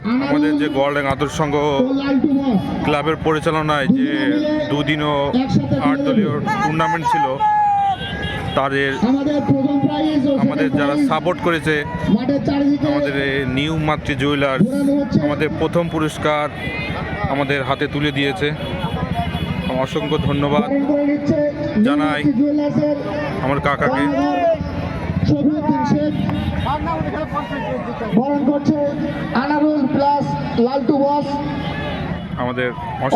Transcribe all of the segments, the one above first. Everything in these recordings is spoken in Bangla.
আমাদের যে গোয়ালডাঙ্গা আদর্শ সংঘ ক্লাবের পরিচালনায় যে দুদিনও 8 দলীয় টুর্নামেন্ট ছিল, তাদের আমাদের যারা সাপোর্ট করেছে, আমাদের নিউ মাতৃ জুয়েলার্স আমাদের প্রথম পুরস্কার আমাদের হাতে তুলে দিয়েছে। অসংখ্য ধন্যবাদ জানাই আমার কাকাকে। বরণ করছে আনারুল প্লাস লালটু বস। আমাদের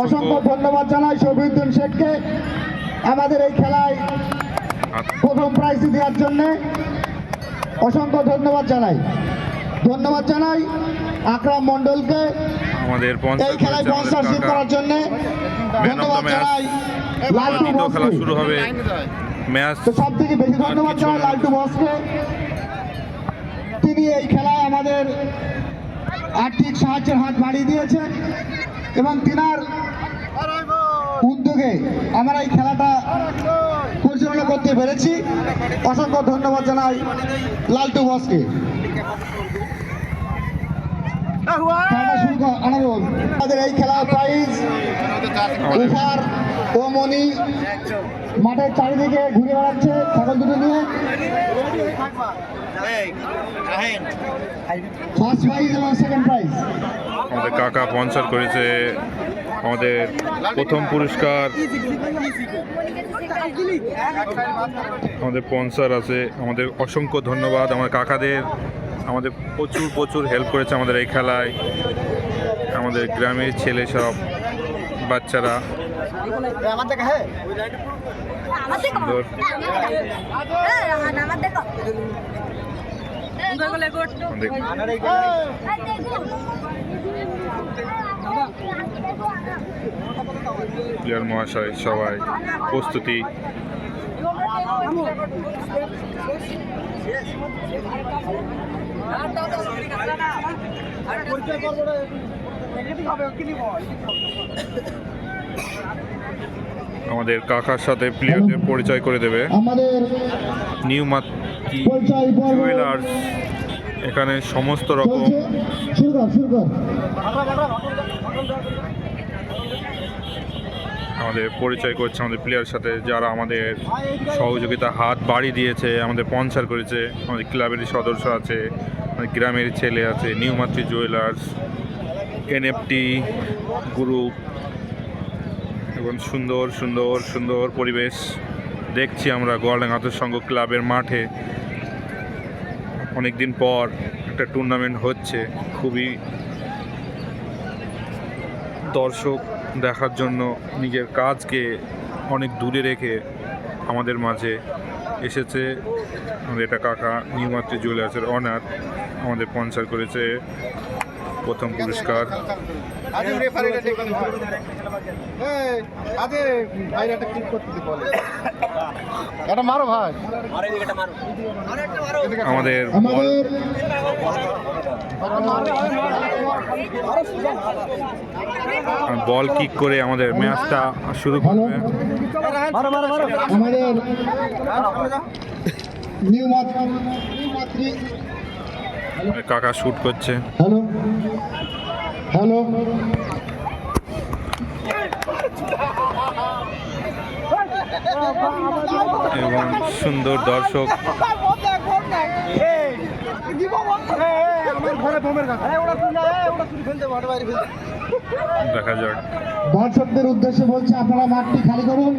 অসংখ্য ধন্যবাদ জানাই শফিউদ্দিন শেখকে আমাদের এই খেলায় প্রথম প্রাইজ দেওয়ার জন্য। অসংখ্য ধন্যবাদ জানাই আকরাম মন্ডলকে আমাদের এই খেলায় স্পন্সরশিপ করার জন্য। ধন্যবাদ জানাই লালটু বসকে। খেলা শুরু হবে, ম্যাচ সব থেকে বেশি ধন্যবাদ জানাই লালটু বসকে। তিনি এই খেলায় আমাদের আর্থিক সাহায্যের হাত বাড়িয়ে দিয়েছে এবং তিনার উদ্যোগে আমরা এই খেলাটা পরিচালনা করতে পেরেছি। অসংখ্য ধন্যবাদ জানাই লালটু বসকে। আমাদের এই খেলার প্রাইজ উপহার ও মণি মাঠের চারিদিকে ঘুরে বেড়াচ্ছে ছাগল দুটো নিয়ে। ফার্স্ট প্রাইজ এবং সেকেন্ড প্রাইজ আমাদের কাকা স্পন্সর করেছে। আমাদের প্রথম পুরস্কার আমাদের স্পন্সর আছে। আমাদের অসংখ্য ধন্যবাদ আমার কাকাদের। আমাদের প্রচুর হেল্প করেছে আমাদের এই খেলায়। আমাদের গ্রামের ছেলে সব বাচ্চারা সুন্দর। প্লেয়ার মহাশয় সবাই প্রস্তুতি। আমাদের কাকার সাথে প্লেয়ারদের পরিচয় করে দেবে আমাদের নিউ মাতৃ জুয়েলার্স। এখানে সমস্ত রকম আমাদের পরিচয় করছে আমাদের প্লেয়ার সাথে, যারা আমাদের সহযোগিতা হাত বাড়িয়ে দিয়েছে, আমাদের স্পন্সর করেছে। আমাদের ক্লাবের সদস্য আছে, আমাদের গ্রামের ছেলে আছে, নিউ মাতৃ জুয়েলার্স, এনএফটি গ্রুপ এবং সুন্দর পরিবেশ দেখছি আমরা গোয়ালডাঙ্গা আদর্শ সংঘ ক্লাবের মাঠে। অনেকদিন পর একটা টুর্নামেন্ট হচ্ছে, খুবই দর্শক দেখার জন্য নিজের কাজকে অনেক দূরে রেখে আমাদের মাঝে এসেছে। আমাদের এটা কাকা নিউ মাতৃ জুয়েলার্সের অনার, আমাদের স্পন্সর করেছে প্রথম পুরস্কার। আমাদের বল কিক করে আমাদের ম্যাচটা শুরু করবে। আমাদের নিউ মাতৃ কাকা শুট করছে। হ্যালো এবং সুন্দর দর্শক। দেখা যাক। দর্শকদের উদ্দেশ্যে বলছে আপনারা মাঠটি খালি করুন।